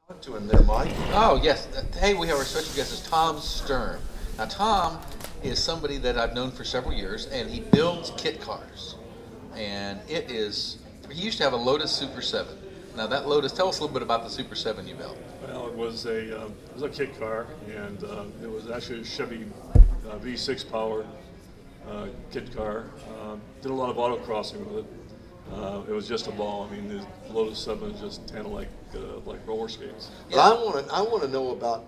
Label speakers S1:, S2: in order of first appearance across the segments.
S1: Talk to him there, Mike.
S2: Oh, yes. Hey, we have our special guest is Tom Sturm. Now, Tom is somebody that I've known for several years, and he builds kit cars. And he used to have a Lotus Super 7. Now, that Lotus, tell us a little bit about the Super 7 you built.
S3: Well, it was a kit car, and it was actually a Chevy V6 powered kit car. Did a lot of autocrossing with it. It was just a ball. I mean, the Lotus 7 is just kind of like roller skates.
S1: Yeah. I want to know about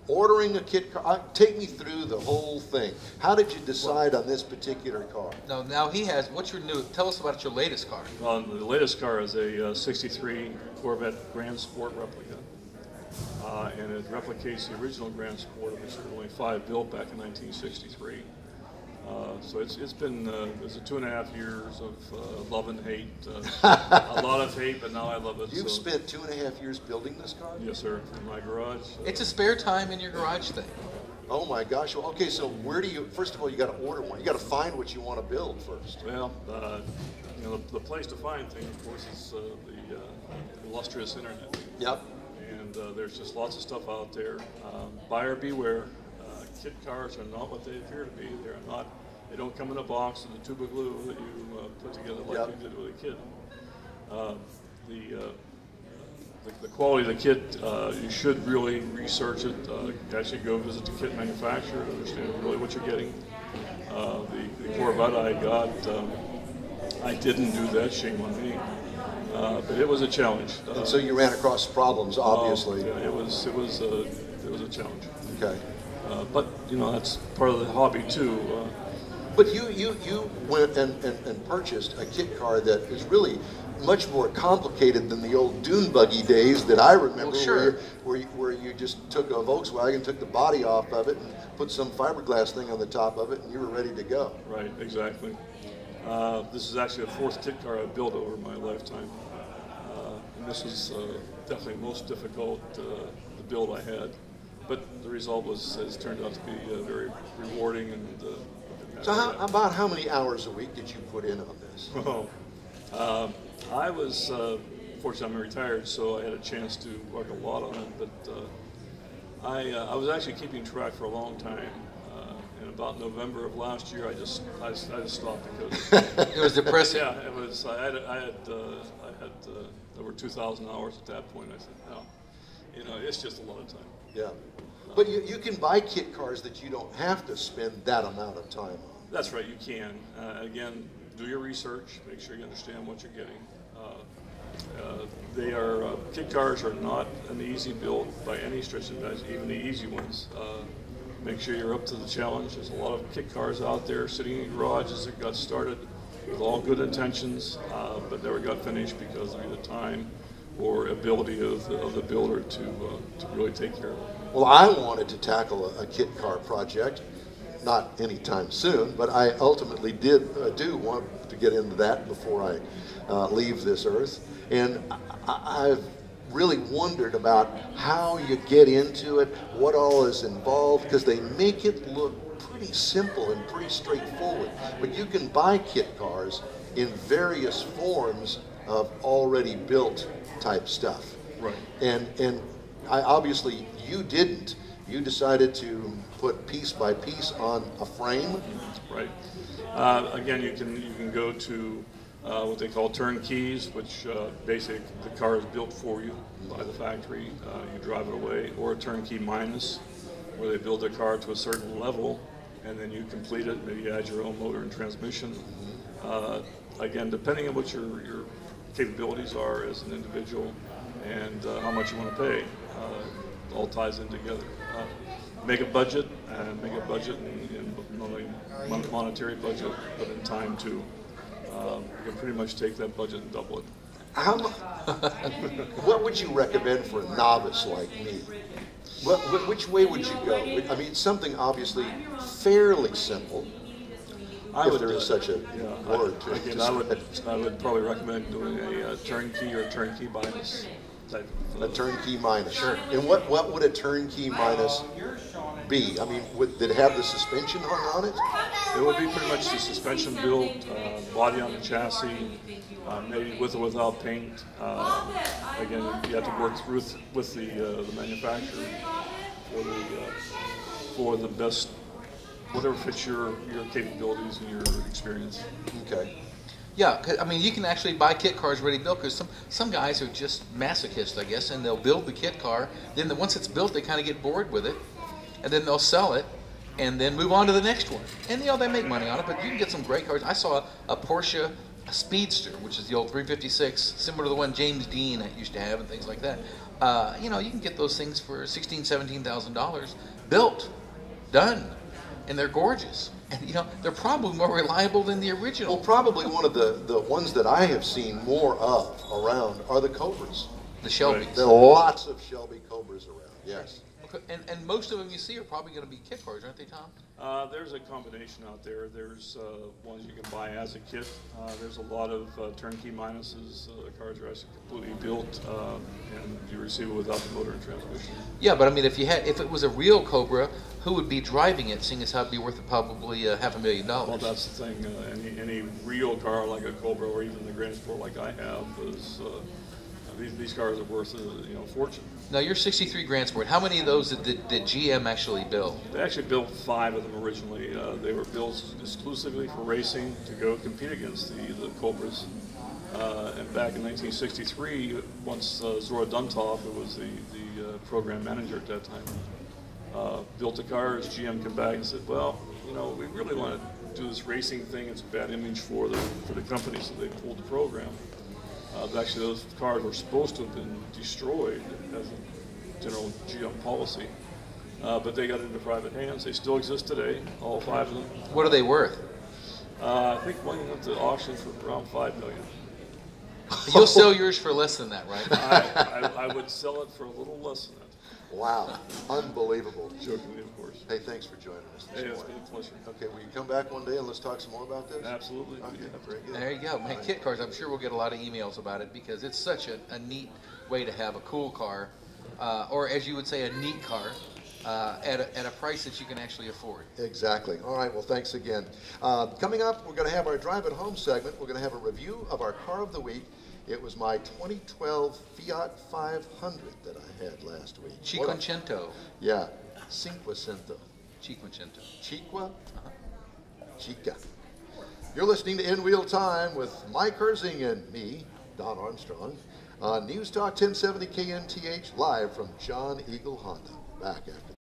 S1: ordering a kit car. Take me through the whole thing. How did you decide on this particular car?
S2: Now he has, tell us about your latest car.
S3: Well, the latest car is a 63 Corvette Grand Sport replica. And it replicates the original Grand Sport, which there were only 5 built back in 1963. So it's been 2.5 years of love and hate. A lot of hate, but now I love it.
S1: You've spent 2.5 years building this car?
S3: Yes, sir, in my garage.
S2: It's a spare time in your garage thing.
S1: Oh my gosh. Well, okay, so first of all, you got to order one. You got to find what you want to build first.
S3: Well, the place to find things, of course, is the illustrious internet.
S1: Yep.
S3: And there's just lots of stuff out there. Buyer beware. Kit cars are not what they appear to be. They don't come in a box with a tube of glue that you put together like you did with a kid. The quality of the kit, you should really research it. Actually go visit the kit manufacturer to understand really what you're getting. The Corvette I got, I didn't do that, shame on me. But it was a challenge.
S1: And so you ran across problems, obviously.
S3: Yeah, it was a challenge.
S1: Okay.
S3: But that's part of the hobby too.
S1: But you went and purchased a kit car that is really much more complicated than the old dune buggy days that I remember.
S2: Well, sure.
S1: where you just took a Volkswagen, took the body off of it, and put some fiberglass thing on the top of it, and you were ready to go.
S3: Right, exactly. This is actually the 4th kit car I've built over my lifetime. And this was definitely the most difficult the build I had. But the result has turned out to be very rewarding. And
S1: so about how many hours a week did you put in on this?
S3: Oh, I was, fortunately I'm retired, so I had a chance to work a lot on it, but I was actually keeping track for a long time. And about November of last year, I just stopped because
S2: it was depressing.
S3: Yeah, it was. I had over 2,000 hours at that point. I said, no, it's just a lot of time.
S1: Yeah, but you can buy kit cars that you don't have to spend that amount of time on.
S3: That's right, you can. Again, do your research, make sure you understand what you're getting. Kit cars are not an easy build by any stretch of the imagination, even the easy ones. Make sure you're up to the challenge. There's a lot of kit cars out there sitting in garages that got started with all good intentions, but never got finished because of either time or ability of the builder to really take care of it.
S1: Well, I wanted to tackle a kit car project, not anytime soon, but I ultimately do want to get into that before I leave this earth. And I've really wondered about how you get into it, what all is involved, because they make it look pretty simple and pretty straightforward. But you can buy kit cars in various forms of already built type stuff.
S3: Right.
S1: And obviously you didn't. You decided to put piece by piece on a frame.
S3: Right. Again, you can go to what they call turnkeys, which basically the car is built for you by the factory. You drive it away, or a turnkey minus, where they build the car to a certain level, and then you complete it. Maybe you add your own motor and transmission. Again, depending on what your capabilities are as an individual and how much you want to pay, it all ties in together. Make a budget, and not only monetary budget, but in time too. You can pretty much take that budget and double it.
S1: What would you recommend for a novice like me? Which way would you go? I mean, something obviously fairly simple, if there is such a word to
S3: again, I would probably recommend doing a turnkey or a turnkey minus type.
S1: A turnkey minus. Sure. And what would a turnkey minus be? I mean, did it have the suspension hung on it?
S3: It would be pretty much the suspension built. body on the chassis, maybe with or without paint. Again, you have to work through with the manufacturer for the best, whatever fits your capabilities and your experience.
S1: Okay.
S2: Yeah, 'cause, I mean, you can actually buy kit cars ready built, because some guys are just masochists, I guess, and they'll build the kit car. Then once it's built, they kind of get bored with it, and then they'll sell it, and then move on to the next one. And they make money on it, but you can get some great cars. I saw a Porsche Speedster, which is the old 356, similar to the one James Dean used to have and things like that. You can get those things for $16,000, $17,000, built, done, and they're gorgeous. And they're probably more reliable than the original.
S1: Well, probably one of the ones that I have seen more of around are the Cobras.
S2: The Shelbys.
S3: Right.
S1: There are lots of Shelby Cobras around. Yes.
S2: And most of them you see are probably going to be kit cars, aren't they, Tom?
S3: There's a combination out there. There's ones you can buy as a kit. There's a lot of turnkey minuses. Cars are actually completely built, and you receive it without the motor and transmission.
S2: Yeah, but I mean, if it was a real Cobra, who would be driving it, seeing as how it'd be worth probably $500,000?
S3: Well, that's the thing. Any real car like a Cobra or even the Grand Sport like I have is these cars are worth a fortune.
S2: Now, your 63 Grand Sport, how many of those did GM actually build?
S3: They actually built 5 of them originally. They were built exclusively for racing to go compete against the Cobras. And back in 1963, once Zora Duntov, who was the program manager at that time, built the cars, GM came back and said, well, we really want to do this racing thing. It's a bad image for the company, so they pulled the program. Actually, those cars were supposed to have been destroyed as a general GM policy, but they got into private hands. They still exist today, all 5 of them.
S2: What are they worth?
S3: I think one went to auction for around $5 million.
S2: You'll sell yours for less than that, right?
S3: I would sell it for a little less than that.
S1: Wow. Unbelievable.
S3: Jokingly, of course.
S1: Hey, thanks for joining us this
S3: Hey, it's
S1: morning.
S3: been a pleasure.
S1: Okay, will you come back one day and let's talk some more about this?
S3: Absolutely.
S1: Okay, very good.
S2: There you go. Man, kit cars, I'm sure we'll get a lot of emails about it, because it's such a neat way to have a cool car, or as you would say, a neat car, at a price that you can actually afford.
S1: Exactly. All right, well, thanks again. Coming up, we're going to have our Drive at Home segment. We're going to have a review of our car of the week. It was my 2012 Fiat 500 that I had last week.
S2: Cinquecento.
S1: Yeah, Cinquecento.
S2: Cinquecento.
S1: Chiqua? Chica. You're listening to In Wheel Time with Mike Herzing and me, Don Armstrong, on NewsTalk 1070 KNTH, live from John Eagle Honda. Back after